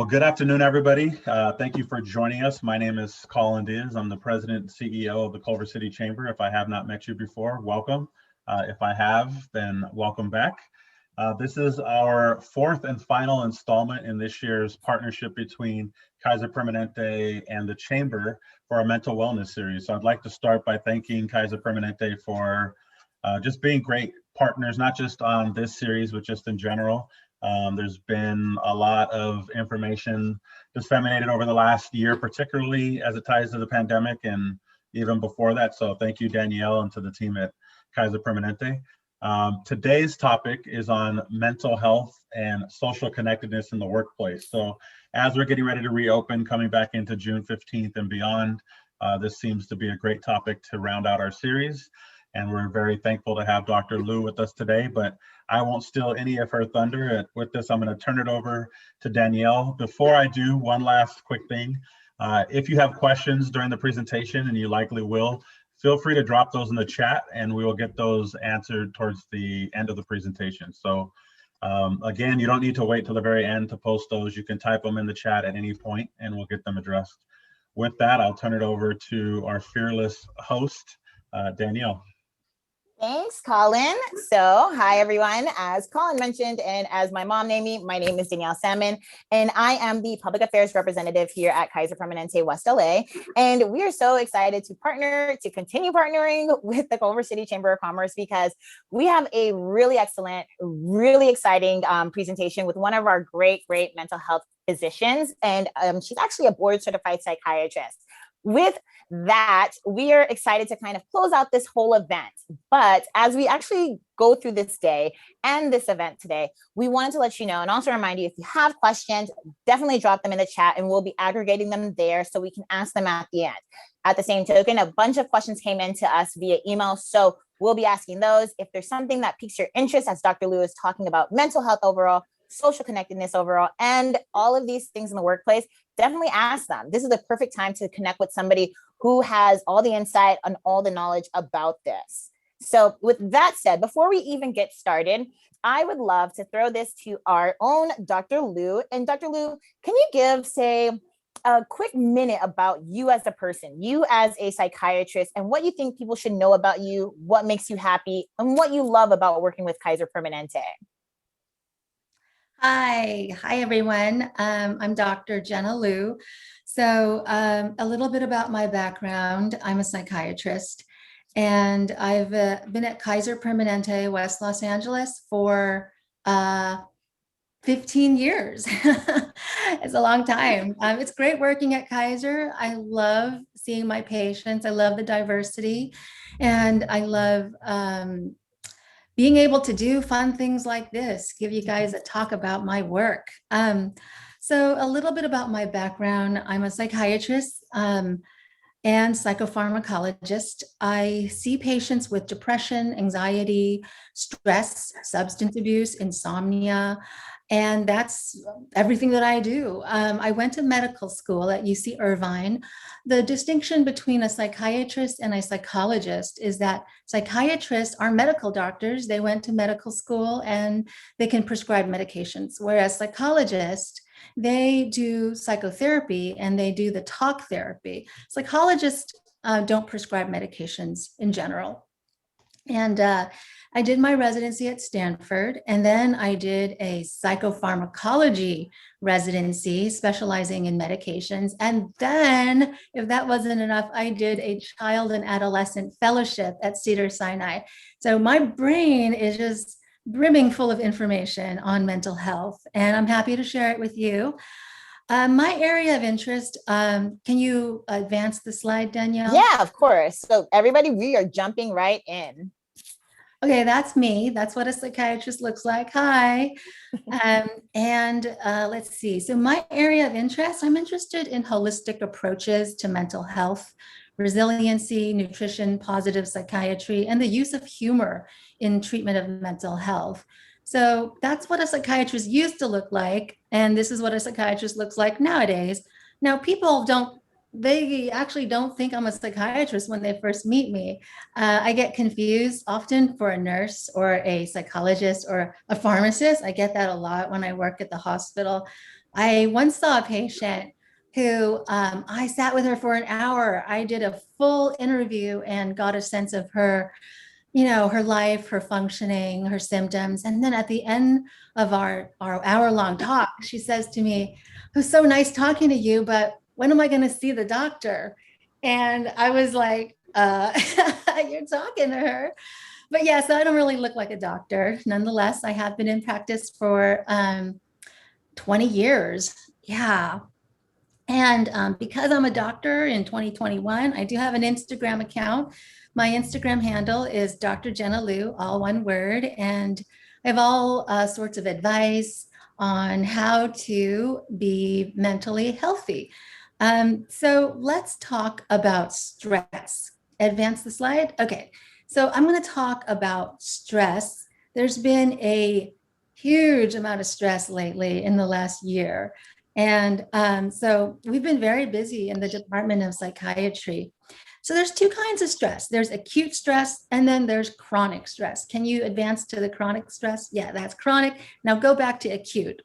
Well, good afternoon, everybody. Thank you for joining us. My name is Colin Diaz. I'm the president and CEO of the Culver City Chamber. If I have not met you before, welcome. If I have, then welcome back. This is our fourth and final installment in this year's partnership between Kaiser Permanente and the Chamber for our mental wellness series. So I'd like to start by thanking Kaiser Permanente for just being great partners, not just on this series, but just in general. There's been a lot of information disseminated over the last year, particularly as it ties to the pandemic and even before that. So thank you, Danielle, and to the team at Kaiser Permanente. Today's topic is on mental health and social connectedness in the workplace. So as we're getting ready to reopen, coming back into June 15th and beyond, this seems to be a great topic to round out our series. And we're very thankful to have Dr. Liu with us today, but I won't steal any of her thunder. With this, I'm going to turn it over to Danielle. Before I do, one last quick thing. If you have questions during the presentation, and you likely will, feel free to drop those in the chat and we will get those answered towards the end of the presentation. So again, you don't need to wait till the very end to post those. You can type them in the chat at any point and we'll get them addressed. With that, I'll turn it over to our fearless host, Danielle. Thanks, Colin. So, hi, everyone. As Colin mentioned, and as my mom named me, my name is Danielle Salmon, and I am the public affairs representative here at Kaiser Permanente West LA. And we are so excited to continue partnering with the Culver City Chamber of Commerce because we have a really excellent, really exciting presentation with one of our great mental health physicians. And she's actually a board certified psychiatrist. With that, we are excited to kind of close out this whole event. But as we actually go through this day and this event today, we wanted to let you know and also remind you, if you have questions, definitely drop them in the chat and we'll be aggregating them there so we can ask them at the end. At the same token, a bunch of questions came in to us via email, so we'll be asking those. If there's something that piques your interest, as Dr. Liu is talking about mental health overall, social connectedness overall, and all of these things in the workplace, definitely ask them. This is the perfect time to connect with somebody who has all the insight and all the knowledge about this. So with that said, before we even get started, I would love to throw this to our own Dr. Liu. And Dr. Liu, can you give, say, a quick minute about you as a person, you as a psychiatrist, and what you think people should know about you, what makes you happy, and what you love about working with Kaiser Permanente? Hi everyone. I'm Dr. Jenna Liu. So a little bit about my background. I'm a psychiatrist and I've been at Kaiser Permanente, West Los Angeles for 15 years. It's a long time. It's great working at Kaiser. I love seeing my patients. I love the diversity and I love being able to do fun things like this, give you guys a talk about my work. So a little bit about my background. I'm a psychiatrist and psychopharmacologist. I see patients with depression, anxiety, stress, substance abuse, insomnia, and that's everything that I do. I went to medical school at UC Irvine. The distinction between a psychiatrist and a psychologist is that psychiatrists are medical doctors. They went to medical school and they can prescribe medications, whereas psychologists, they do psychotherapy and they do the talk therapy. Psychologists don't prescribe medications in general. And I did my residency at Stanford, and then I did a psychopharmacology residency specializing in medications. And then, if that wasn't enough, I did a child and adolescent fellowship at Cedars-Sinai. So my brain is just brimming full of information on mental health, and I'm happy to share it with you. My area of interest, can you advance the slide, Danielle? Yeah, of course. So everybody, we are jumping right in. Okay, that's me. That's what a psychiatrist looks like. Hi. Let's see. So my area of interest, I'm interested in holistic approaches to mental health, resiliency, nutrition, positive psychiatry, and the use of humor in treatment of mental health. So that's what a psychiatrist used to look like. And this is what a psychiatrist looks like nowadays. Now, people they actually don't think I'm a psychiatrist when they first meet me. I get confused often for a nurse or a psychologist or a pharmacist. I get that a lot when I work at the hospital. I once saw a patient who I sat with her for an hour. I did a full interview and got a sense of her, her life, her functioning, her symptoms. And then at the end of our hour-long talk, she says to me, "It was so nice talking to you, but when am I going to see the doctor?" And I was like, you're talking to her. But yeah, so I don't really look like a doctor. Nonetheless, I have been in practice for 20 years. Yeah. And because I'm a doctor in 2021, I do have an Instagram account. My Instagram handle is Dr. Jenna Liu, all one word. And I have all sorts of advice on how to be mentally healthy. So let's talk about stress. Advance the slide. Okay. So I'm going to talk about stress. There's been a huge amount of stress lately in the last year. And so we've been very busy in the Department of Psychiatry. So there's two kinds of stress. There's acute stress, and then there's chronic stress. Can you advance to the chronic stress? Yeah, that's chronic. Now go back to acute.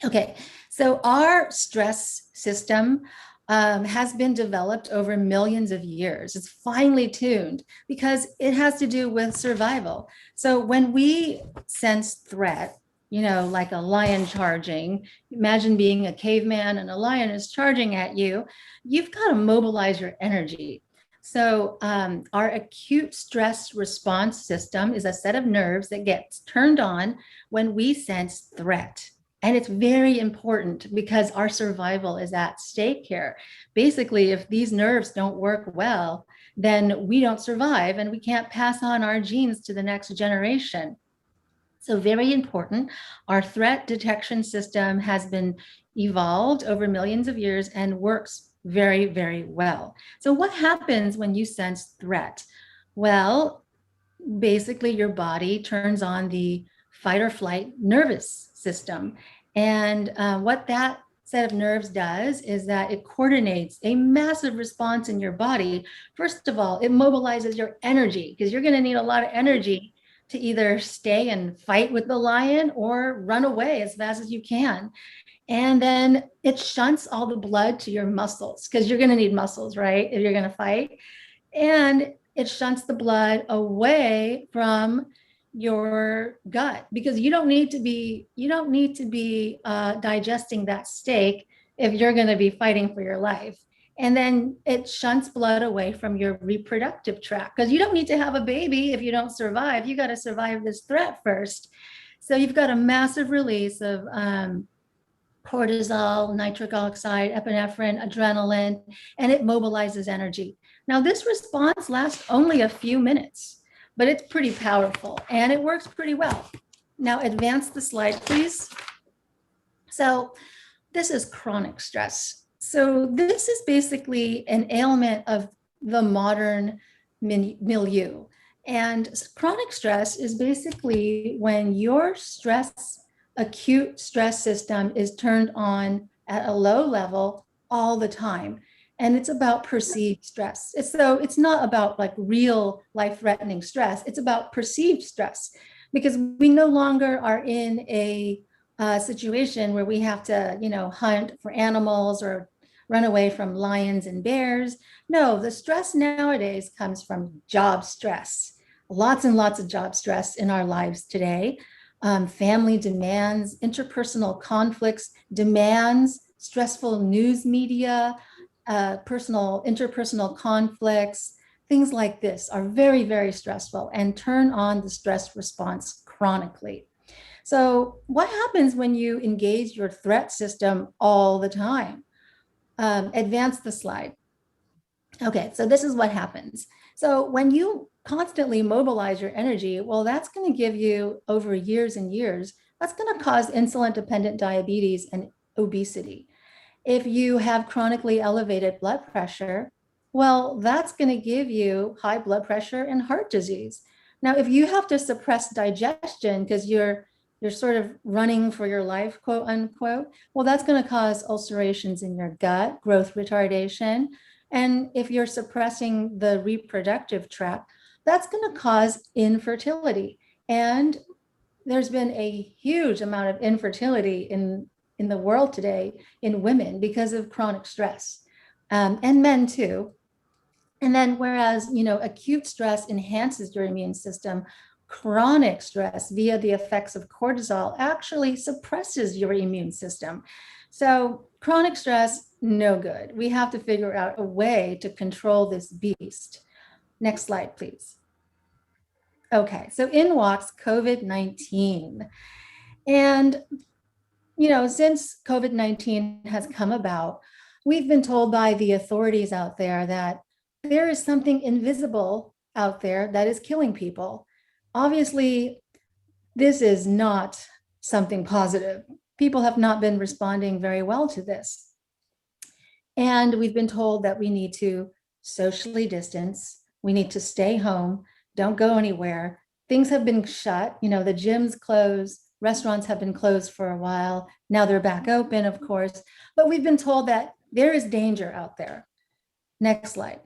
Okay, so our stress system has been developed over millions of years. It's finely tuned because it has to do with survival. So when we sense threat, like a lion charging, imagine being a caveman and a lion is charging at you, you've got to mobilize your energy. So our acute stress response system is a set of nerves that gets turned on when we sense threat. And it's very important because our survival is at stake here. Basically, if these nerves don't work well, then we don't survive and we can't pass on our genes to the next generation. So very important. Our threat detection system has been evolved over millions of years and works very, very well. So what happens when you sense threat? Well, basically your body turns on the fight or flight nervous system. And what that set of nerves does is that it coordinates a massive response in your body. First of all, it mobilizes your energy because you're going to need a lot of energy to either stay and fight with the lion or run away as fast as you can. And then it shunts all the blood to your muscles because you're going to need muscles, right? If you're going to fight. And it shunts the blood away from your gut because you don't need to be digesting that steak if you're going to be fighting for your life. And then it shunts blood away from your reproductive tract because you don't need to have a baby if you don't survive. You got to survive this threat first. So you've got a massive release of cortisol, nitric oxide, epinephrine, adrenaline, and it mobilizes energy. Now, this response lasts only a few minutes, but it's pretty powerful and it works pretty well. Now, advance the slide, please. So this is chronic stress. So this is basically an ailment of the modern milieu. And chronic stress is basically when your acute stress system is turned on at a low level all the time. And it's about perceived stress. It's not about like real life-threatening stress. It's about perceived stress because we no longer are in a situation where we have to, hunt for animals or run away from lions and bears. No, the stress nowadays comes from job stress. Lots and lots of job stress in our lives today. Family demands, interpersonal conflicts, demands, stressful news media, interpersonal conflicts, things like this are very, very stressful and turn on the stress response chronically. So what happens when you engage your threat system all the time? Advance the slide. Okay, so this is what happens. So when you constantly mobilize your energy, well, that's going to give you over years and years, that's going to cause insulin-dependent diabetes and obesity. If you have chronically elevated blood pressure, well, that's going to give you high blood pressure and heart disease. Now, if you have to suppress digestion because you're sort of running for your life, quote unquote, well, that's going to cause ulcerations in your gut, growth retardation. And if you're suppressing the reproductive tract, that's going to cause infertility. And there's been a huge amount of infertility in in the world today in women because of chronic stress, and men too. And then whereas, acute stress enhances your immune system, chronic stress via the effects of cortisol actually suppresses your immune system. So chronic stress, no good. We have to figure out a way to control this beast. Next slide, please. Okay, so in walks COVID-19. And, since COVID-19 has come about, we've been told by the authorities out there that there is something invisible out there that is killing people. Obviously, this is not something positive. People have not been responding very well to this. And we've been told that we need to socially distance, we need to stay home, don't go anywhere. Things have been shut, the gyms closed, restaurants have been closed for a while. Now they're back open, of course, but we've been told that there is danger out there. Next slide.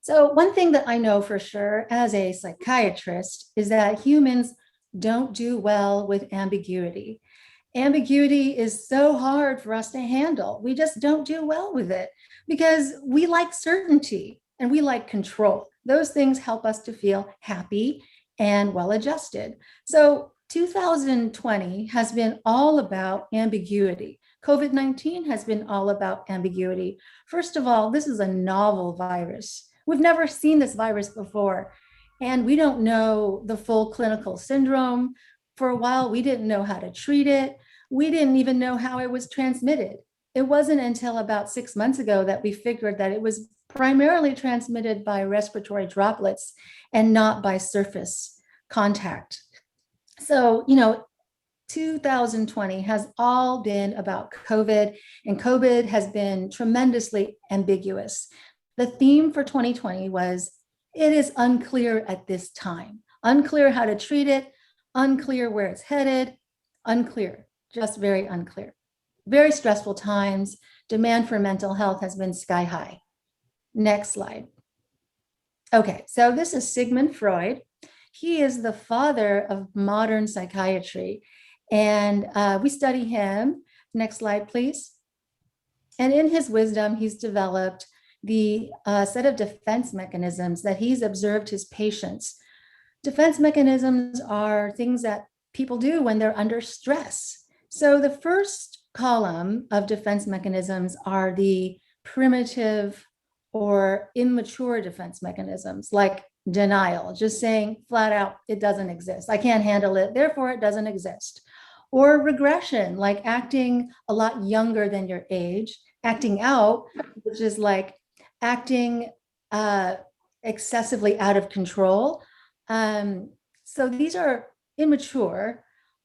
So one thing that I know for sure as a psychiatrist is that humans don't do well with ambiguity. Ambiguity is so hard for us to handle. We just don't do well with it because we like certainty and we like control. Those things help us to feel happy and well-adjusted. So 2020 has been all about ambiguity. COVID-19 has been all about ambiguity. First of all, this is a novel virus. We've never seen this virus before, and we don't know the full clinical syndrome. For a while, we didn't know how to treat it. We didn't even know how it was transmitted. It wasn't until about 6 months ago that we figured that it was primarily transmitted by respiratory droplets and not by surface contact. So, 2020 has all been about COVID, and COVID has been tremendously ambiguous. The theme for 2020 was, it is unclear at this time. Unclear how to treat it, unclear where it's headed, unclear, just very unclear. Very stressful times. Demand for mental health has been sky high. Next slide. Okay, so this is Sigmund Freud. He is the father of modern psychiatry, and we study him. Next slide, please. And in his wisdom, he's developed the set of defense mechanisms that he's observed his patients. Defense mechanisms are things that people do when they're under stress. So the first column of defense mechanisms are the primitive or immature defense mechanisms, like denial, just saying flat out, it doesn't exist. I can't handle it, therefore it doesn't exist. Or regression, like acting a lot younger than your age, acting out, which is like acting excessively out of control. So these are immature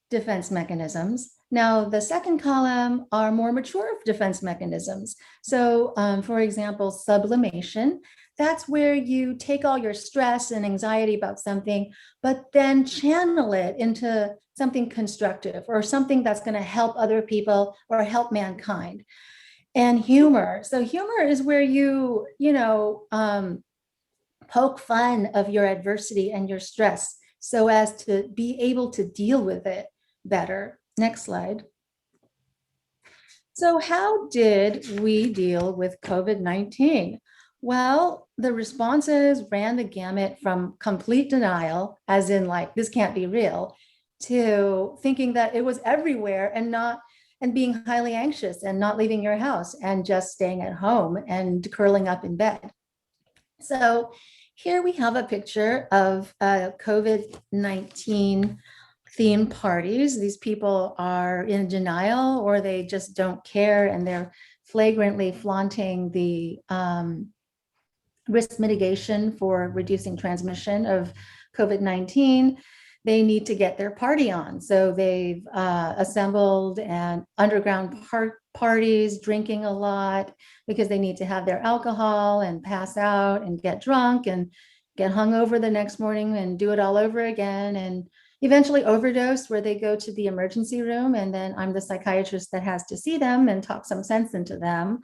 defense mechanisms. Now, the second column are more mature defense mechanisms. So, for example, sublimation, that's where you take all your stress and anxiety about something, but then channel it into something constructive or something that's going to help other people or help mankind. And humor. So humor is where you poke fun of your adversity and your stress so as to be able to deal with it better. Next slide. So how did we deal with COVID-19? Well, the responses ran the gamut from complete denial, as in like, this can't be real, to thinking that it was everywhere and being highly anxious and not leaving your house and just staying at home and curling up in bed. So here we have a picture of COVID-19 themed parties. These people are in denial or they just don't care, and they're flagrantly flaunting the risk mitigation for reducing transmission of COVID-19. They need to get their party on. So they've assembled and underground parties, drinking a lot because they need to have their alcohol and pass out and get drunk and get hungover the next morning and do it all over again, and eventually overdose, where they go to the emergency room, and then I'm the psychiatrist that has to see them and talk some sense into them.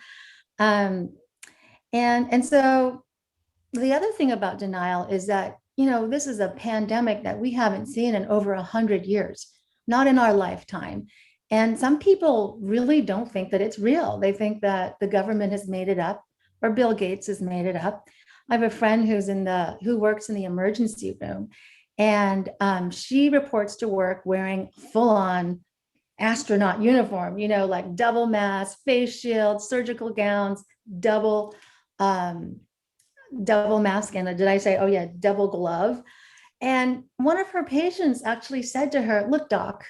And so the other thing about denial is that, this is a pandemic that we haven't seen in over 100 years, not in our lifetime. And some people really don't think that it's real. They think that the government has made it up or Bill Gates has made it up. I have a friend who works in the emergency room, and she reports to work wearing full-on astronaut uniform, like double mask, face shields, surgical gowns, double mask, and did I say, oh yeah, double glove. And one of her patients actually said to her, look, doc,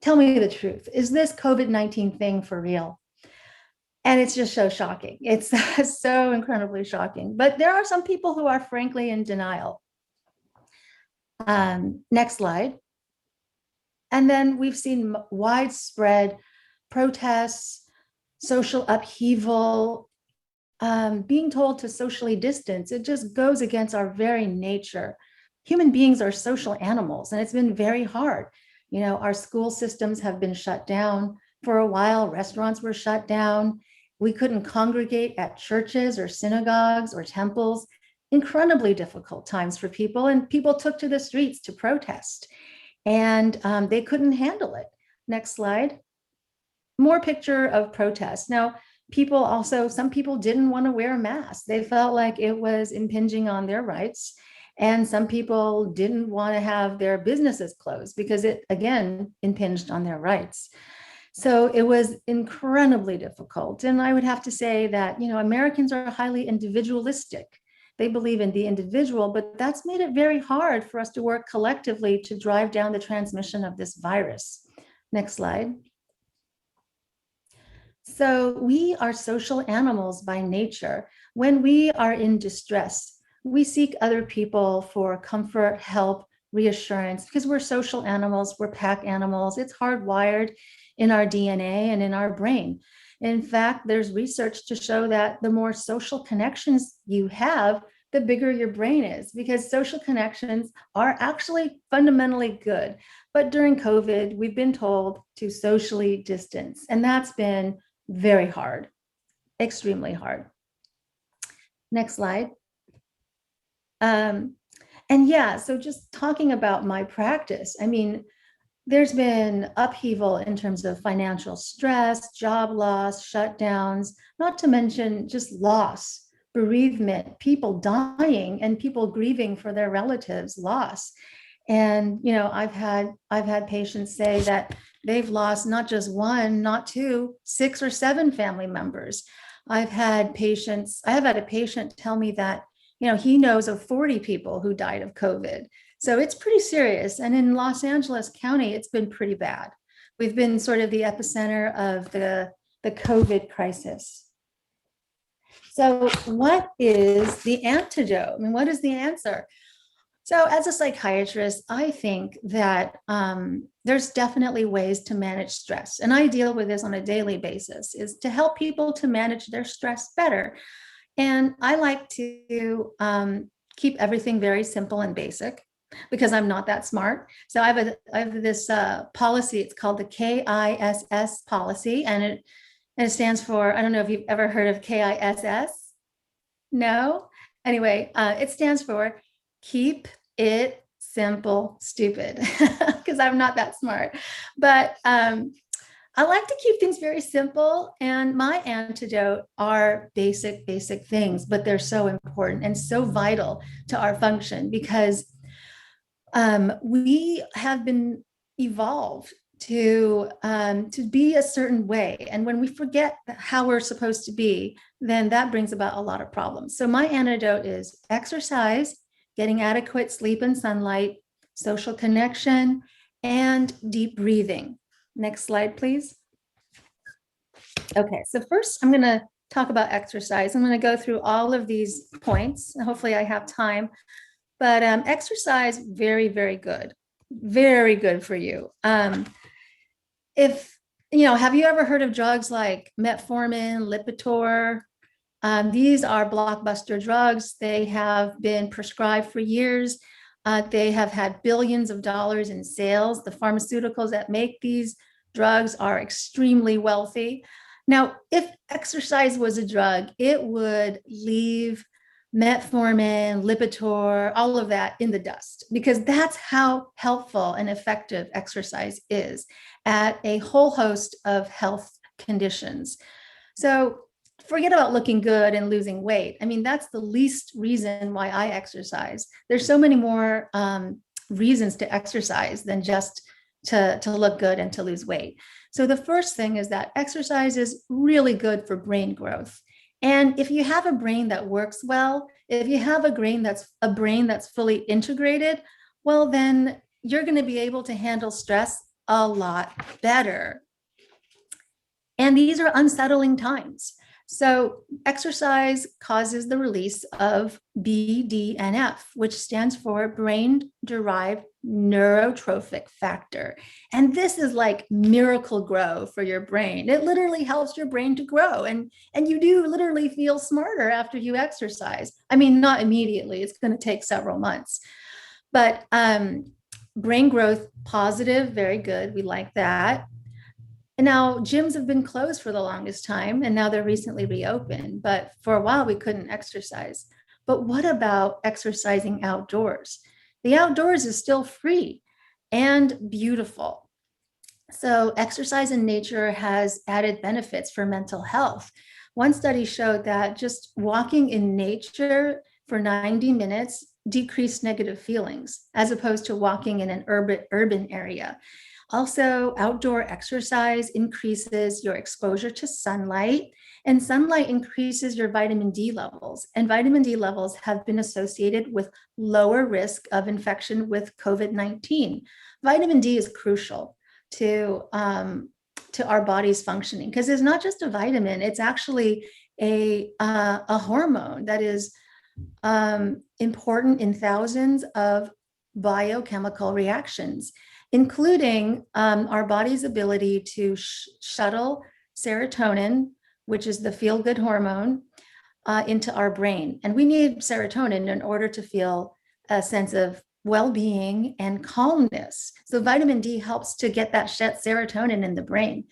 tell me the truth. Is this COVID-19 thing for real? And it's just so shocking. It's so incredibly shocking. But there are some people who are frankly in denial. Next slide. And then we've seen widespread protests, social upheaval, being told to socially distance. It just goes against our very nature. Human beings are social animals, and it's been very hard. Our school systems have been shut down for a while. Restaurants were shut down. We couldn't congregate at churches or synagogues or temples. Incredibly difficult times for people, and people took to the streets to protest, and they couldn't handle it. Next slide. More picture of protests. Now, some people didn't want to wear a mask. They felt like it was impinging on their rights. And some people didn't want to have their businesses closed because it, again, impinged on their rights. So it was incredibly difficult. And I would have to say that, Americans are highly individualistic. They believe in the individual, but that's made it very hard for us to work collectively to drive down the transmission of this virus. Next slide. So we are social animals by nature. When we are in distress, we seek other people for comfort, help, reassurance, because we're social animals, we're pack animals. It's hardwired in our DNA and in our brain. In fact, there's research to show that the more social connections you have, the bigger your brain is, because social connections are actually fundamentally good. But during COVID, we've been told to socially distance, and that's been very hard, extremely hard. Next slide. And yeah, so just talking about my practice, there's been upheaval in terms of financial stress, job loss, shutdowns, not to mention just loss, bereavement, people dying and people grieving for their relatives' loss. And, I've had patients say that they've lost not just one, not two, 6 or 7 family members. I have had a patient tell me that, he knows of 40 people who died of COVID. So it's pretty serious. And in Los Angeles County, it's been pretty bad. We've been sort of the epicenter of the COVID crisis. So what is the antidote? What is the answer? So as a psychiatrist, I think that there's definitely ways to manage stress. And I deal with this on a daily basis, is to help people to manage their stress better. And I like to keep everything very simple and basic, because I'm not that smart. So I have this policy. It's called the KISS policy, and it stands for, I don't know if you've ever heard of KISS. No? Anyway, it stands for keep it simple, stupid, because I'm not that smart. But I like to keep things very simple, and my antidote are basic things, but they're so important and so vital to our function, because we have been evolved to be a certain way. And when we forget how we're supposed to be, then that brings about a lot of problems. So my antidote is exercise, getting adequate sleep and sunlight, social connection, and deep breathing. Next slide, please. Okay, so first I'm going to talk about exercise. I'm going to go through all of these points. Hopefully I have time. But exercise, very, very good. Very good for you. Have you ever heard of drugs like metformin, Lipitor? These are blockbuster drugs. They have been prescribed for years. They have had billions of dollars in sales. The pharmaceuticals that make these drugs are extremely wealthy. Now, if exercise was a drug, it would leave metformin, Lipitor, all of that in the dust, because that's how helpful and effective exercise is at a whole host of health conditions. So forget about looking good and losing weight. I mean, that's the least reason why I exercise. There's so many more reasons to exercise than just to look good and to lose weight. So the first thing is that exercise is really good for brain growth. And if you have a brain that works well, if you have a brain that's fully integrated, well, then you're going to be able to handle stress a lot better. And these are unsettling times. So exercise causes the release of BDNF, which stands for brain-derived neurotrophic factor. And this is like miracle grow for your brain. It literally helps your brain to grow. And you do literally feel smarter after you exercise. I mean, not immediately, it's going to take several months. But brain growth positive, very good. We like that. And now gyms have been closed for the longest time, and now they're recently reopened. But for a while, we couldn't exercise. But what about exercising outdoors? The outdoors is still free and beautiful. So exercise in nature has added benefits for mental health. One study showed that just walking in nature for 90 minutes decreased negative feelings, as opposed to walking in an urban area. Also, outdoor exercise increases your exposure to sunlight, and sunlight increases your vitamin D levels. And vitamin D levels have been associated with lower risk of infection with COVID-19. Vitamin D is crucial to our body's functioning, because it's not just a vitamin, it's actually a hormone that is important in thousands of biochemical reactions, including our body's ability to shuttle serotonin, which is the feel-good hormone, into our brain. And we need serotonin in order to feel a sense of well-being and calmness. So vitamin D helps to get that serotonin in the brain.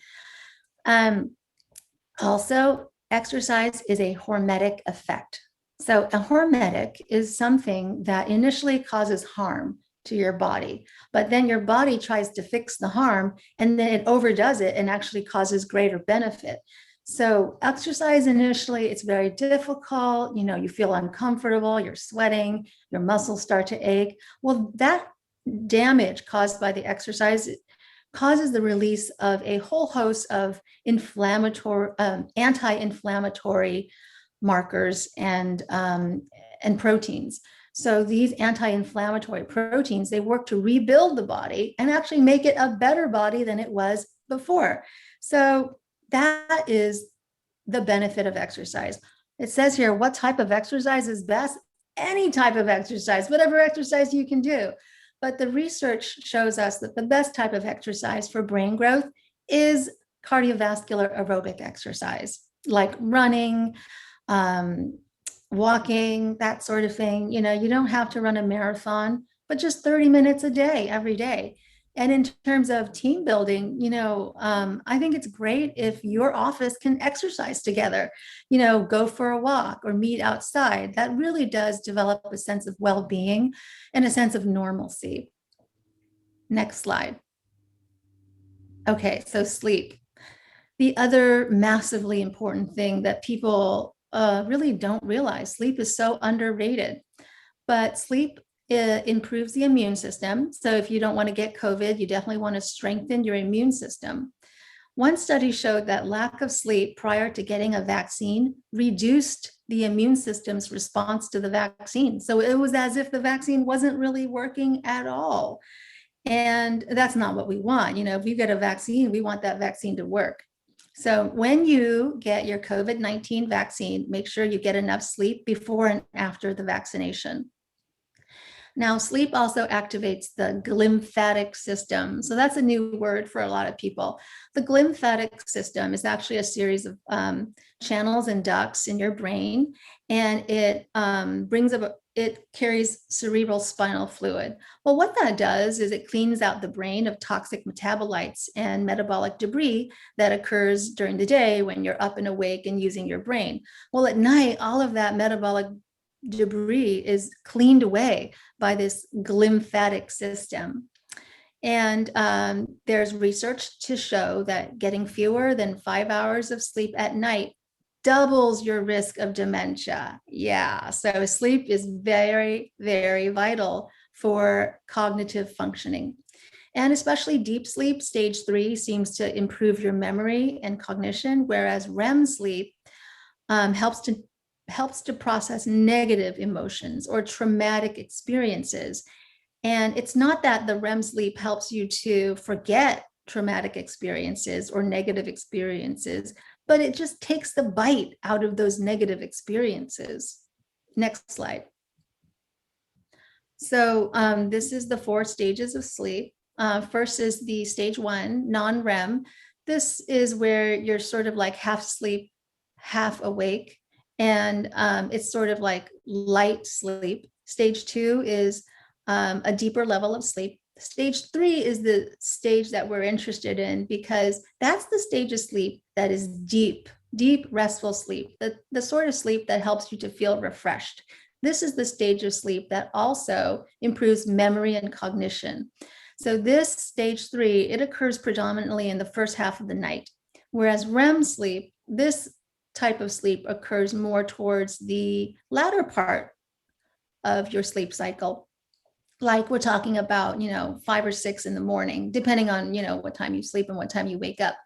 Also, exercise is a hormetic effect. So a hormetic is something that initially causes harm to your body, but then your body tries to fix the harm, and then it overdoes it and actually causes greater benefit. So exercise initially, it's very difficult. You know, you feel uncomfortable, you're sweating, your muscles start to ache. Well, that damage caused by the exercise causes the release of a whole host of anti-inflammatory markers and proteins. So these anti-inflammatory proteins, they work to rebuild the body and actually make it a better body than it was before. So that is the benefit of exercise. It says here, what type of exercise is best? Any type of exercise, whatever exercise you can do. But the research shows us that the best type of exercise for brain growth is cardiovascular aerobic exercise, like running, walking, that sort of thing. You know, you don't have to run a marathon, but just 30 minutes a day, every day. And in terms of team building, you know, I think it's great if your office can exercise together, you know, go for a walk or meet outside. That really does develop a sense of well-being and a sense of normalcy. Next slide. Okay, so sleep. The other massively important thing that people really don't realize, sleep is so underrated, but sleep improves the immune system. So if you don't want to get COVID, you definitely want to strengthen your immune system. One study showed that lack of sleep prior to getting a vaccine reduced the immune system's response to the vaccine. So it was as if the vaccine wasn't really working at all. And that's not what we want. You know, if we get a vaccine, we want that vaccine to work. So when you get your COVID-19 vaccine, make sure you get enough sleep before and after the vaccination. Now, sleep also activates the glymphatic system. So that's a new word for a lot of people. The glymphatic system is actually a series of channels and ducts in your brain, and it carries cerebral spinal fluid. Well, what that does is it cleans out the brain of toxic metabolites and metabolic debris that occurs during the day when you're up and awake and using your brain. Well, at night, all of that metabolic debris is cleaned away by this glymphatic system. And there's research to show that getting fewer than 5 hours of sleep at night doubles your risk of dementia. Yeah, so sleep is very, very vital for cognitive functioning. And especially deep sleep, stage 3, seems to improve your memory and cognition, whereas REM sleep helps to process negative emotions or traumatic experiences. And it's not that the REM sleep helps you to forget traumatic experiences or negative experiences, but it just takes the bite out of those negative experiences. Next slide. So this is the 4 stages of sleep. First is the stage 1, non-REM. This is where you're sort of like half asleep, half awake, and it's sort of like light sleep. Stage 2 is a deeper level of sleep. Stage 3 is the stage that we're interested in because that's the stage of sleep that is deep, restful sleep, the sort of sleep that helps you to feel refreshed. This is the stage of sleep that also improves memory and cognition. So this stage 3, it occurs predominantly in the first half of the night, whereas REM sleep, this type of sleep occurs more towards the latter part of your sleep cycle. Like we're talking about, 5 or 6 in the morning, depending on, what time you sleep and what time you wake up.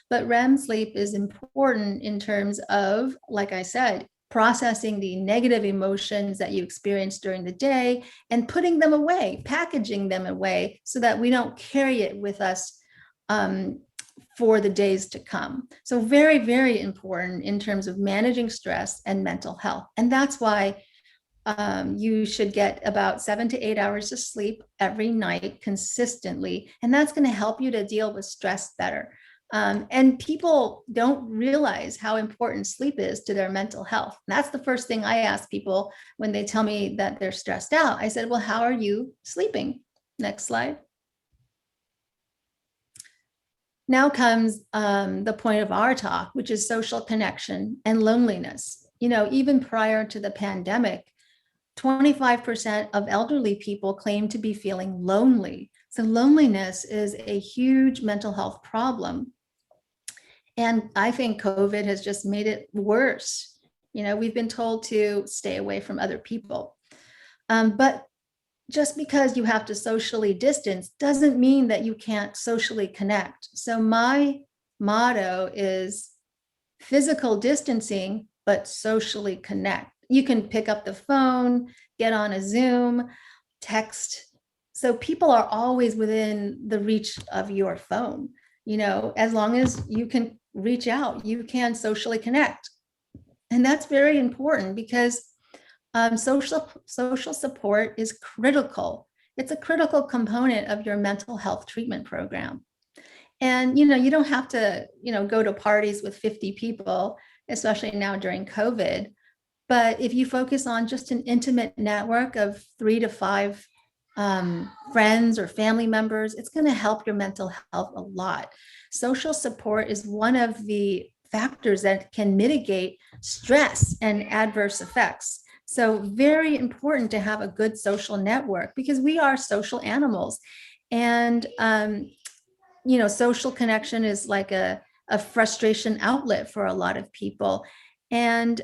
But REM sleep is important in terms of, like I said, processing the negative emotions that you experience during the day and putting them away, packaging them away so that we don't carry it with us for the days to come. So very, very important in terms of managing stress and mental health. And that's why you should get about 7 to 8 hours of sleep every night consistently. And that's going to help you to deal with stress better. And people don't realize how important sleep is to their mental health. And that's the first thing I ask people when they tell me that they're stressed out. I said, well, how are you sleeping? Next slide. Now comes the point of our talk, which is social connection and loneliness. Even prior to the pandemic, 25% of elderly people claim to be feeling lonely. So loneliness is a huge mental health problem. And I think COVID has just made it worse. We've been told to stay away from other people. But just because you have to socially distance doesn't mean that you can't socially connect. So my motto is physical distancing, but socially connect. You can pick up the phone, get on a Zoom, text. So people are always within the reach of your phone. As long as you can reach out, you can socially connect. And that's very important because social support is critical. It's a critical component of your mental health treatment program. And, you don't have to, go to parties with 50 people, especially now during COVID. But if you focus on just an intimate network of 3 to 5 friends or family members, it's going to help your mental health a lot. Social support is one of the factors that can mitigate stress and adverse effects. So very important to have a good social network because we are social animals. And, social connection is like a frustration outlet for a lot of people. And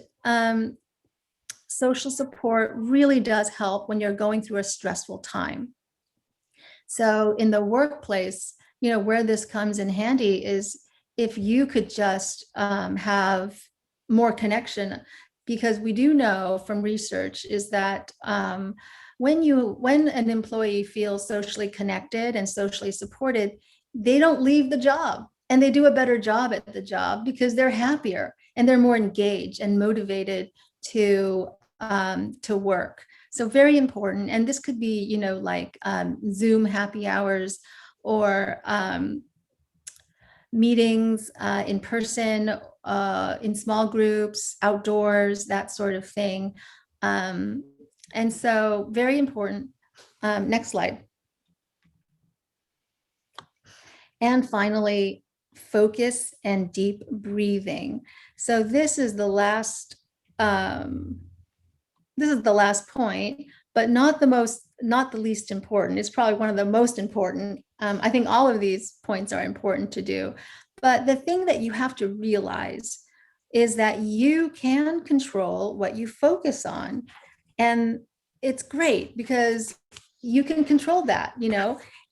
social support really does help when you're going through a stressful time. So in the workplace, where this comes in handy is if you could just have more connection, because we do know from research is that when an employee feels socially connected and socially supported, they don't leave the job and they do a better job at the job because they're happier and they're more engaged and motivated to work. So very important. And this could be, like Zoom happy hours or meetings in person, in small groups, outdoors, that sort of thing. And so very important. Next slide. And finally, focus and deep breathing. So this is the last this is the last point, but not the least important. It's probably one of the most important. I think all of these points are important to do. But the thing that you have to realize is that you can control what you focus on. And it's great because you can control that,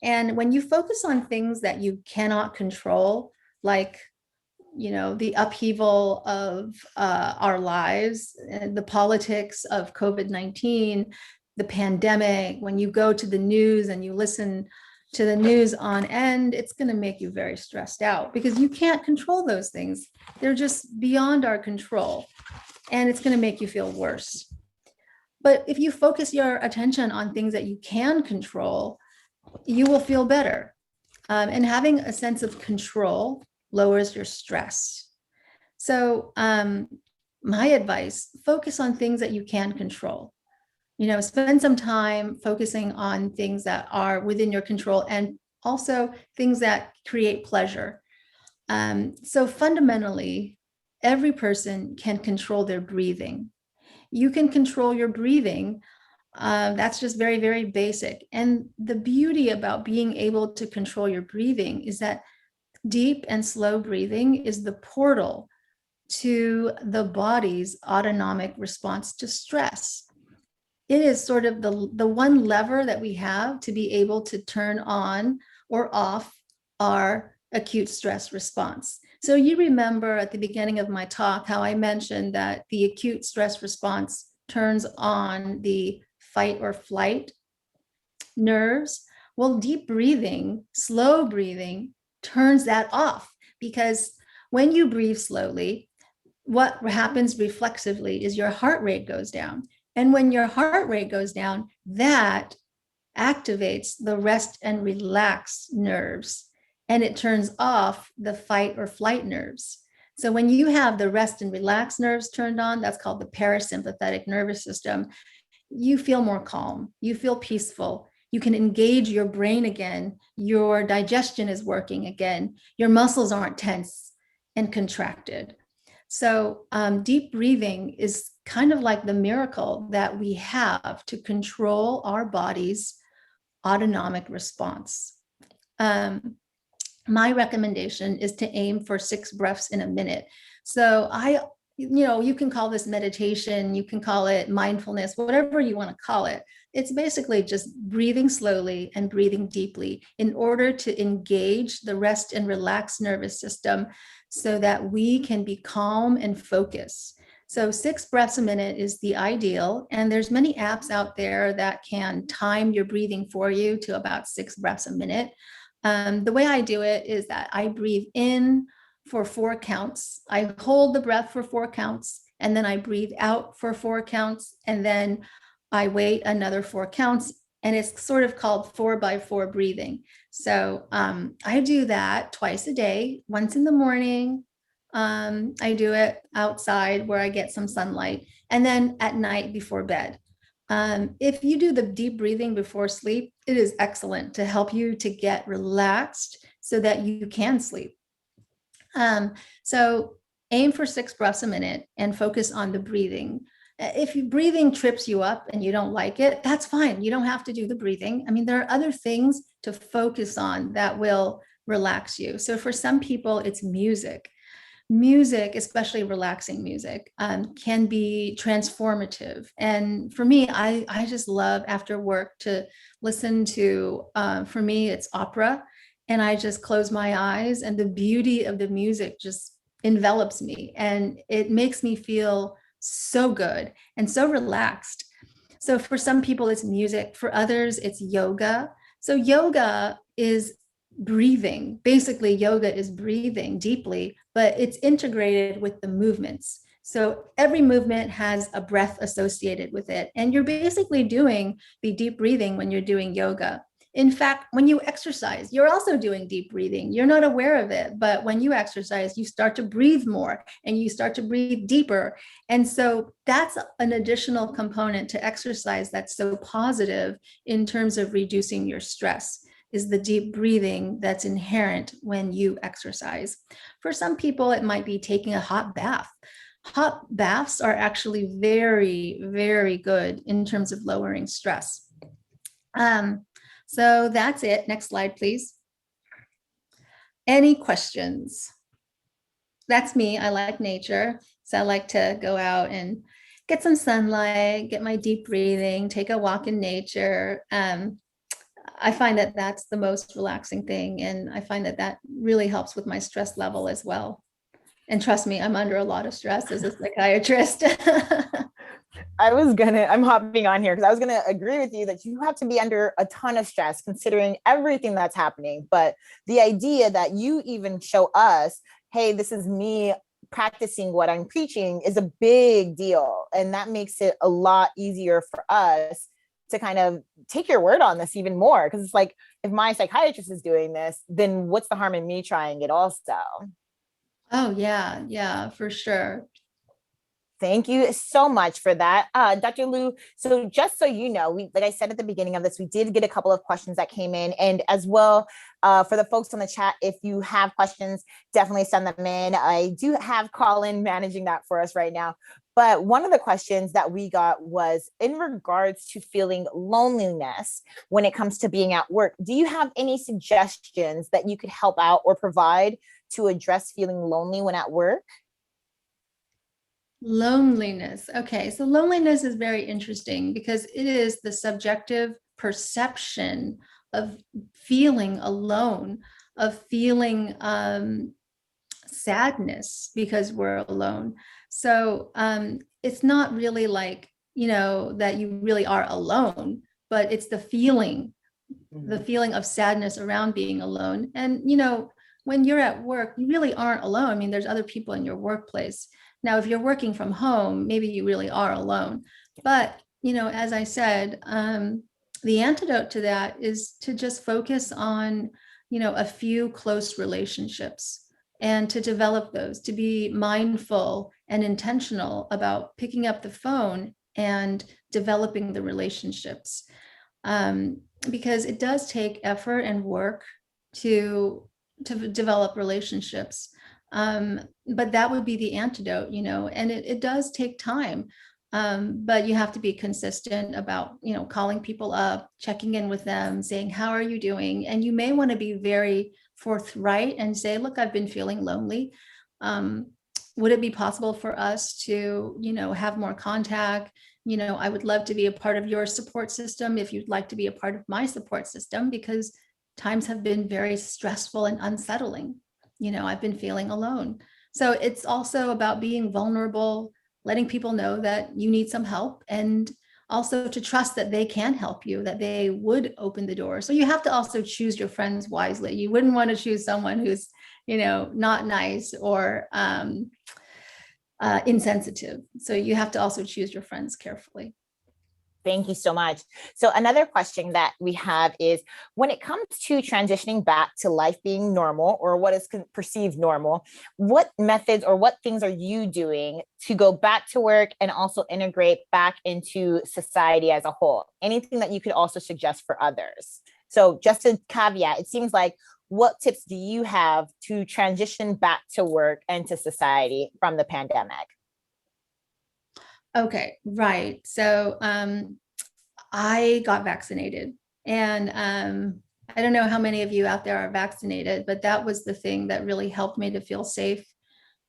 and when you focus on things that you cannot control, like, the upheaval of our lives, the politics of COVID-19, the pandemic, when you go to the news and you listen to the news on end, it's going to make you very stressed out because you can't control those things. They're just beyond our control, and it's going to make you feel worse. But if you focus your attention on things that you can control, you will feel better. And having a sense of control lowers your stress. So my advice, focus on things that you can control. Spend some time focusing on things that are within your control and also things that create pleasure. So fundamentally, every person can control their breathing. You can control your breathing. That's just very, very basic. And the beauty about being able to control your breathing is that deep and slow breathing is the portal to the body's autonomic response to stress. It is sort of the one lever that we have to be able to turn on or off our acute stress response. So you remember at the beginning of my talk how I mentioned that the acute stress response turns on the fight or flight nerves. Well, deep breathing, slow breathing turns that off, because when you breathe slowly, what happens reflexively is your heart rate goes down. And when your heart rate goes down, that activates the rest and relax nerves, and it turns off the fight or flight nerves. So when you have the rest and relax nerves turned on, that's called the parasympathetic nervous system, you feel more calm, you feel peaceful, you can engage your brain again, your digestion is working again, your muscles aren't tense and contracted. So deep breathing is kind of like the miracle that we have to control our body's autonomic response. My recommendation is to aim for 6 breaths in a minute. So you can call this meditation, you can call it mindfulness, whatever you want to call it. It's basically just breathing slowly and breathing deeply in order to engage the rest and relax nervous system so that we can be calm and focus. So 6 breaths a minute is the ideal. And there's many apps out there that can time your breathing for you to about 6 breaths a minute. The way I do it is that I breathe in for 4 counts. I hold the breath for 4 counts, and then I breathe out for 4 counts, and then I wait another 4 counts, and it's sort of called 4x4 breathing. So I do that twice a day, once in the morning. I do it outside where I get some sunlight, and then at night before bed. If you do the deep breathing before sleep, it is excellent to help you to get relaxed so that you can sleep. So aim for 6 breaths a minute and focus on the breathing. If breathing trips you up and you don't like it, that's fine. You don't have to do the breathing. I mean, there are other things to focus on that will relax you. So for some people, it's music. Music, especially relaxing music, can be transformative. And for me, I just love after work to listen to, for me, it's opera. And I just close my eyes and the beauty of the music just envelops me. And it makes me feel so good and so relaxed. So for some people, it's music. For others, it's yoga. So yoga is breathing. Basically, yoga is breathing deeply, but it's integrated with the movements. So every movement has a breath associated with it. And you're basically doing the deep breathing when you're doing yoga. In fact, when you exercise, you're also doing deep breathing. You're not aware of it, but when you exercise, you start to breathe more and you start to breathe deeper. And so that's an additional component to exercise that's so positive in terms of reducing your stress, is the deep breathing that's inherent when you exercise. For some people, it might be taking a hot bath. hot baths are actually very, very good in terms of lowering stress. So that's it. Next slide, please. Any questions? That's me. I like nature. So I like to go out and get some sunlight, get my deep breathing, take a walk in nature. I find that that's the most relaxing thing. And I find that that really helps with my stress level as well. And trust me, I'm under a lot of stress as a psychiatrist. I'm hopping on here because I was gonna agree with you that you have to be under a ton of stress considering everything that's happening. But the idea that you even show us, hey, this is me practicing what I'm preaching is a big deal. And that makes it a lot easier for us to kind of take your word on this even more. Because it's like, if my psychiatrist is doing this, then what's the harm in me trying it also? Oh, yeah, for sure. Thank you so much for that, Dr. Liu. So just so you know, like I said at the beginning of this, we did get a couple of questions that came in, and as well, for the folks on the chat, if you have questions, definitely send them in. I do have Colin managing that for us right now. But one of the questions that we got was in regards to feeling loneliness when it comes to being at work. Do you have any suggestions that you could help out or provide to address feeling lonely when at work? Loneliness. Okay, so loneliness is very interesting because it is the subjective perception of feeling alone, of feeling sadness because we're alone. So it's not really like, that you really are alone, but it's the feeling of sadness around being alone. And, when you're at work, you really aren't alone. I mean, there's other people in your workplace. Now, if you're working from home, maybe you really are alone. But, as I said, the antidote to that is to just focus on, a few close relationships and to develop those, to be mindful and intentional about picking up the phone and developing the relationships. Because it does take effort and work to develop relationships. But that would be the antidote, and it does take time. But you have to be consistent about, calling people up, checking in with them, saying, how are you doing? And you may want to be very forthright and say, look, I've been feeling lonely. Would it be possible for us to, have more contact? I would love to be a part of your support system if you'd like to be a part of my support system, because times have been very stressful and unsettling. I've been feeling alone. So it's also about being vulnerable, letting people know that you need some help, and also to trust that they can help you, that they would open the door. So you have to also choose your friends wisely. You wouldn't want to choose someone who's, not nice or insensitive. So you have to also choose your friends carefully. Thank you so much. So another question that we have is, when it comes to transitioning back to life being normal, or what is perceived normal, what methods or what things are you doing to go back to work and also integrate back into society as a whole? Anything that you could also suggest for others? So just a caveat, it seems like, what tips do you have to transition back to work and to society from the pandemic? Okay, right. So I got vaccinated, and I don't know how many of you out there are vaccinated, but that was the thing that really helped me to feel safe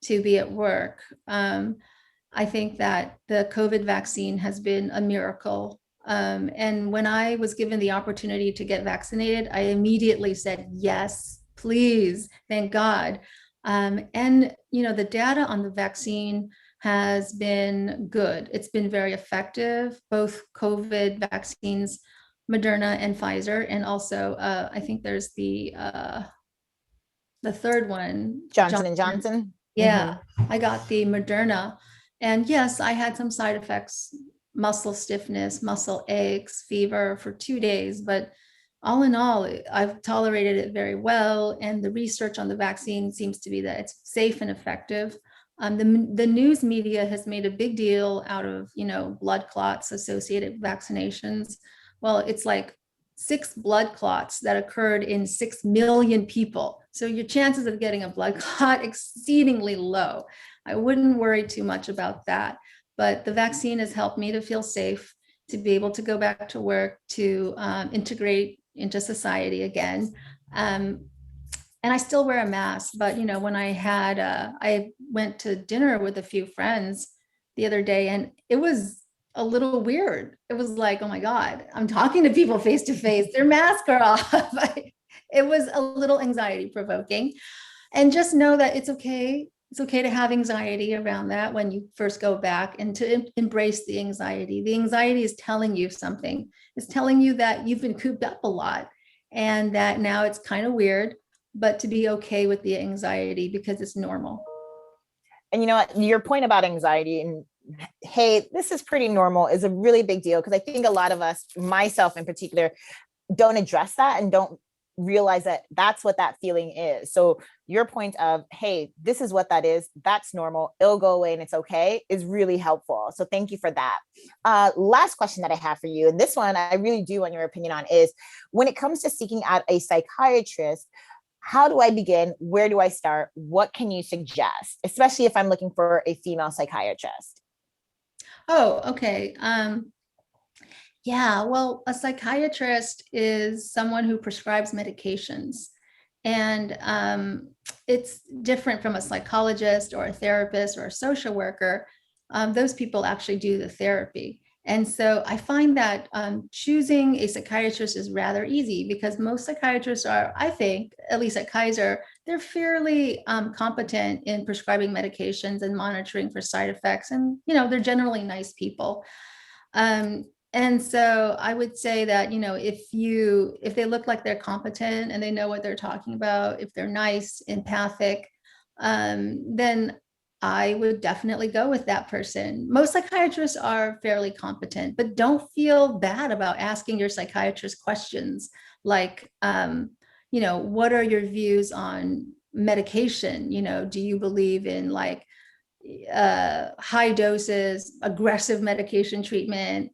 to be at work. I think that the COVID vaccine has been a miracle. And when I was given the opportunity to get vaccinated, I immediately said, yes, please, thank God. And, the data on the vaccine has been good. It's been very effective, both COVID vaccines, Moderna and Pfizer, and also I think there's the third one, Johnson & Johnson. Yeah, I got the Moderna, and yes, I had some side effects, muscle stiffness, muscle aches, fever for 2 days, but all in all, I've tolerated it very well. And the research on the vaccine seems to be that it's safe and effective. The news media has made a big deal out of, blood clots associated with vaccinations. Well, it's like 6 blood clots that occurred in 6 million people. So your chances of getting a blood clot exceedingly low. I wouldn't worry too much about that. But the vaccine has helped me to feel safe, to be able to go back to work, to integrate into society again. And I still wear a mask, but when I went to dinner with a few friends the other day, and it was a little weird. It was like, oh my God, I'm talking to people face to face, their masks are off. It was a little anxiety provoking. And just know that it's okay. It's okay to have anxiety around that when you first go back, and to embrace the anxiety. The anxiety is telling you something. It's telling you that you've been cooped up a lot and that now it's kind of weird, but to be okay with the anxiety because it's normal. And you know what, your point about anxiety and hey, this is pretty normal is a really big deal, because I think a lot of us, myself in particular, don't address that and don't realize that that's what that feeling is. So your point of, hey, this is what that is, that's normal, it'll go away and it's okay, is really helpful. So thank you for that. Last question that I have for you, and this one I really do want your opinion on, is when it comes to seeking out a psychiatrist, how do I begin? Where do I start? What can you suggest, especially if I'm looking for a female psychiatrist? Oh, okay. Yeah, well, a psychiatrist is someone who prescribes medications. And it's different from a psychologist or a therapist or a social worker. Those people actually do the therapy. And so I find that choosing a psychiatrist is rather easy, because most psychiatrists are, I think, at least at Kaiser, they're fairly competent in prescribing medications and monitoring for side effects. And, they're generally nice people. And so I would say that, if they look like they're competent and they know what they're talking about, if they're nice, empathic, then I would definitely go with that person. Most psychiatrists are fairly competent, but don't feel bad about asking your psychiatrist questions like, what are your views on medication? Do you believe in high doses, aggressive medication treatment?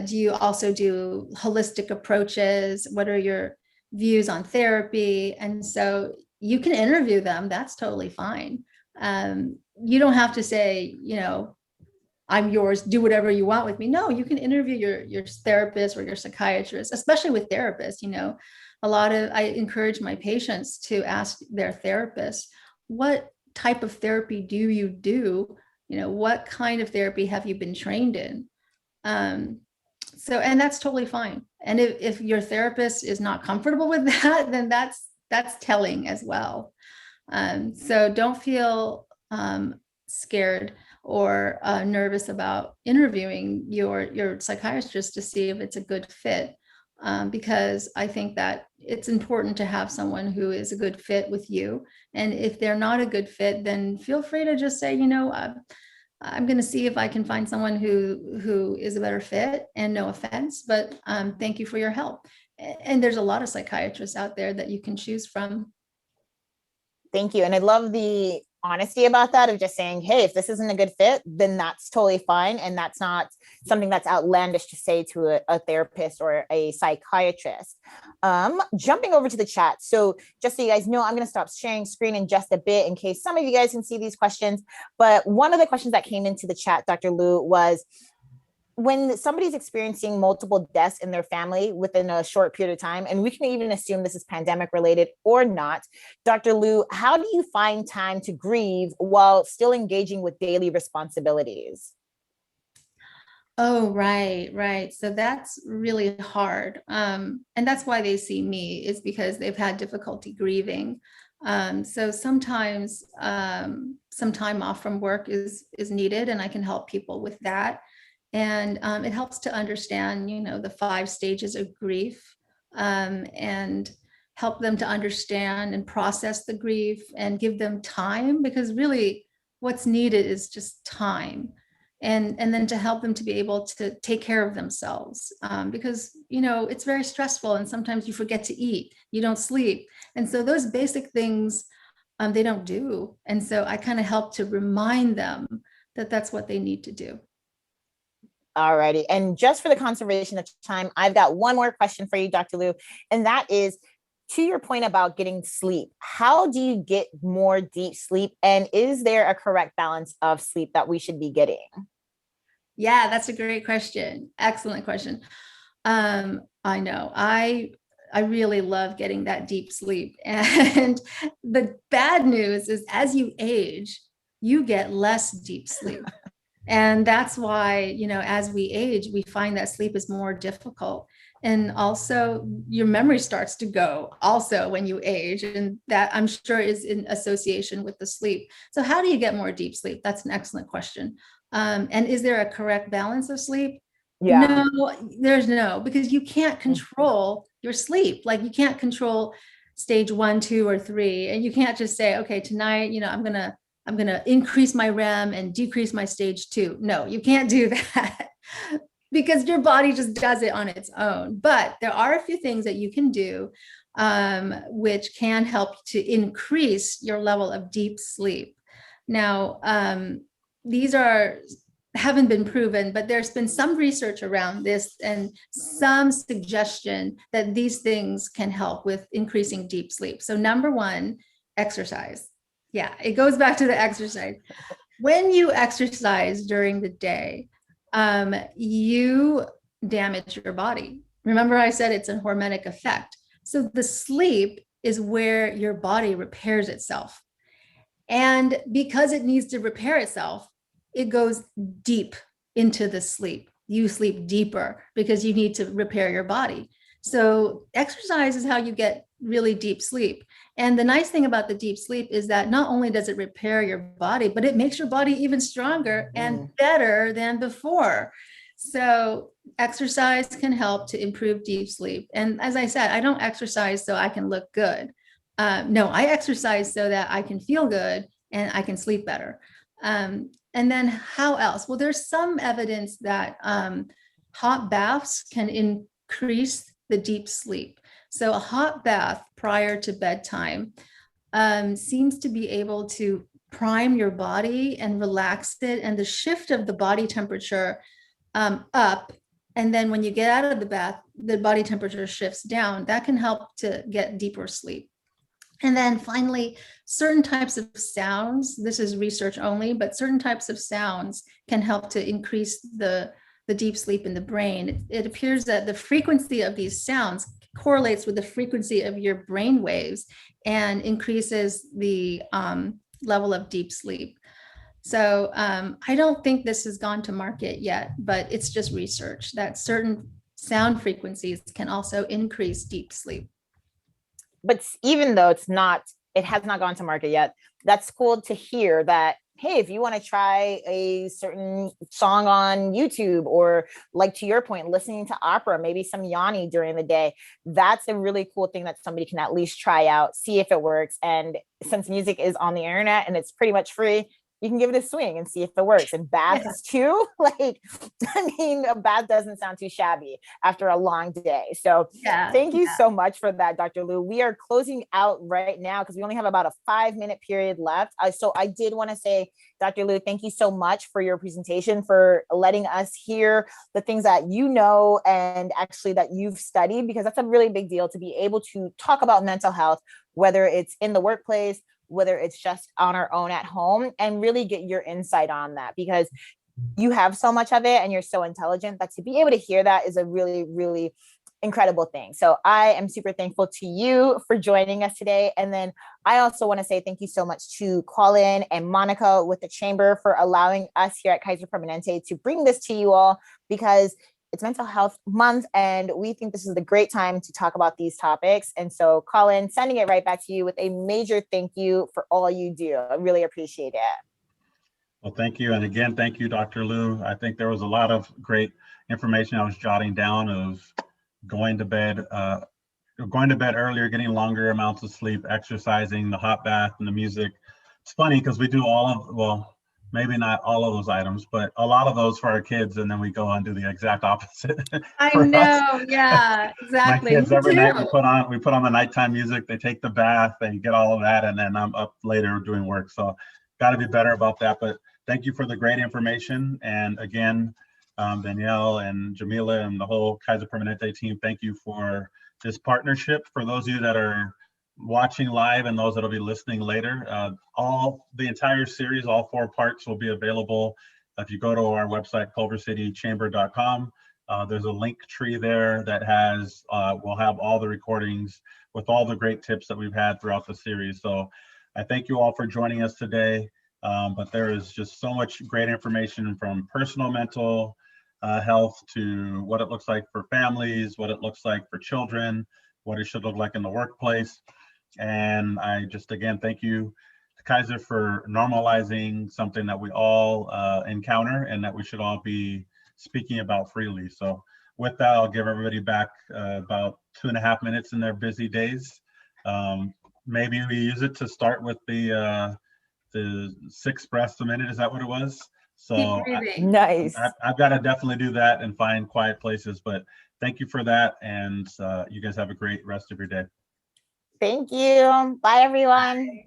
Do you also do holistic approaches? What are your views on therapy? And so you can interview them. That's totally fine. You don't have to say, I'm yours, do whatever you want with me. No, you can interview your therapist or your psychiatrist, especially with therapists. I encourage my patients to ask their therapist, what type of therapy do you do? What kind of therapy have you been trained in? And that's totally fine. And if your therapist is not comfortable with that, then that's telling as well. So don't feel scared or nervous about interviewing your psychiatrist to see if it's a good fit, because I think that it's important to have someone who is a good fit with you. And if they're not a good fit, then feel free to just say, I'm going to see if I can find someone who is a better fit, and no offense, but thank you for your help. And there's a lot of psychiatrists out there that you can choose from. Thank you. And I love the honesty about that, of just saying, hey, if this isn't a good fit, then that's totally fine. And that's not something that's outlandish to say to a therapist or a psychiatrist. Jumping over to the chat. So just so you guys know, I'm going to stop sharing screen in just a bit in case some of you guys can see these questions. But one of the questions that came into the chat, Dr. Liu, was, when somebody's experiencing multiple deaths in their family within a short period of time, and we can even assume this is pandemic related or not, Dr. Liu, how do you find time to grieve while still engaging with daily responsibilities? Oh, right. So that's really hard. And that's why they see me, is because they've had difficulty grieving. So sometimes some time off from work is needed, and I can help people with that. And it helps to understand, the 5 stages of grief, and help them to understand and process the grief and give them time, because really what's needed is just time. And then to help them to be able to take care of themselves, because, it's very stressful, and sometimes you forget to eat, you don't sleep. And so those basic things they don't do. And so I kind of help to remind them that that's what they need to do. All righty. And just for the conservation of time, I've got one more question for you, Dr. Liu, and that is, to your point about getting sleep, how do you get more deep sleep? And is there a correct balance of sleep that we should be getting? Yeah, that's a great question. Excellent question. I know I really love getting that deep sleep. And the bad news is as you age, you get less deep sleep. And that's why, as we age, we find that sleep is more difficult. And also your memory starts to go also when you age. And that I'm sure is in association with the sleep. So how do you get more deep sleep? That's an excellent question. And is there a correct balance of sleep? Yeah. No, there's no, because you can't control your sleep. Like you can't control stage 1, 2, or 3. And you can't just say, okay, tonight, I'm gonna increase my REM and decrease my stage 2. No, you can't do that because your body just does it on its own. But there are a few things that you can do which can help to increase your level of deep sleep. Now, these haven't been proven, but there's been some research around this and some suggestion that these things can help with increasing deep sleep. So number 1, exercise. Yeah, it goes back to the exercise. When you exercise during the day, you damage your body. Remember I said it's a hormetic effect. So the sleep is where your body repairs itself. And because it needs to repair itself, it goes deep into the sleep. You sleep deeper because you need to repair your body. So exercise is how you get really deep sleep. And the nice thing about the deep sleep is that not only does it repair your body, but it makes your body even stronger and better than before. So exercise can help to improve deep sleep. And as I said, I don't exercise so I can look good. No, I exercise so that I can feel good and I can sleep better. And then how else? Well, there's some evidence that hot baths can increase the deep sleep. So a hot bath prior to bedtime seems to be able to prime your body and relax it, and the shift of the body temperature up. And then when you get out of the bath, the body temperature shifts down. That can help to get deeper sleep. And then finally, certain types of sounds, this is research only, but certain types of sounds can help to increase the deep sleep in the brain. It appears that the frequency of these sounds correlates with the frequency of your brain waves and increases the level of deep sleep. So I don't think this has gone to market yet, but it's just research that certain sound frequencies can also increase deep sleep. But even though it has not gone to market yet, that's cool to hear that, hey, if you want to try a certain song on YouTube, or like to your point, listening to opera, maybe some Yanni during the day, that's a really cool thing that somebody can at least try out, see if it works. And since music is on the internet and it's pretty much free, you can give it a swing and see if it works. And baths too, like, I mean, a bath doesn't sound too shabby after a long day. So thank you so much for that, Dr. Liu. We are closing out right now because we only have about a 5-minute period left. So I did want to say, Dr. Liu, thank you so much for your presentation, for letting us hear the things that you know and actually that you've studied, because that's a really big deal to be able to talk about mental health, whether it's in the workplace, whether it's just on our own at home, and really get your insight on that, because you have so much of it and you're so intelligent that to be able to hear that is a really, really incredible thing. So I am super thankful to you for joining us today. And then I also want to say thank you so much to Colin and Monica with the Chamber for allowing us here at Kaiser Permanente to bring this to you all, because it's Mental Health Month, and we think this is a great time to talk about these topics. And so, Colin, sending it right back to you with a major thank you for all you do. I really appreciate it. Well, thank you. And again, thank you, Dr. Liu. I think there was a lot of great information I was jotting down of going to bed earlier, getting longer amounts of sleep, exercising, the hot bath, and the music. It's funny because we do maybe not all of those items, but a lot of those for our kids, and then we go and do the exact opposite. I know, yeah, exactly. My kids, every night we put on the nighttime music, they take the bath, they get all of that, and then I'm up later doing work. So got to be better about that. But thank you for the great information. And again, Danielle and Jamila and the whole Kaiser Permanente team, thank you for this partnership. For those of you that are watching live and those that will be listening later, the entire series, all 4 parts will be available. If you go to our website, culvercitychamber.com, there's a link tree there that has, we'll have all the recordings with all the great tips that we've had throughout the series. So I thank you all for joining us today. But there is just so much great information from personal mental health to what it looks like for families, what it looks like for children, what it should look like in the workplace. And I just, again, thank you to Kaiser for normalizing something that we all encounter and that we should all be speaking about freely. So with that, I'll give everybody back about 2.5 minutes in their busy days. Maybe we use it to start with the 6 breaths a minute. Is that what it was? So Nice. I've got to definitely do that and find quiet places, but thank you for that. And you guys have a great rest of your day. Thank you. Bye, everyone.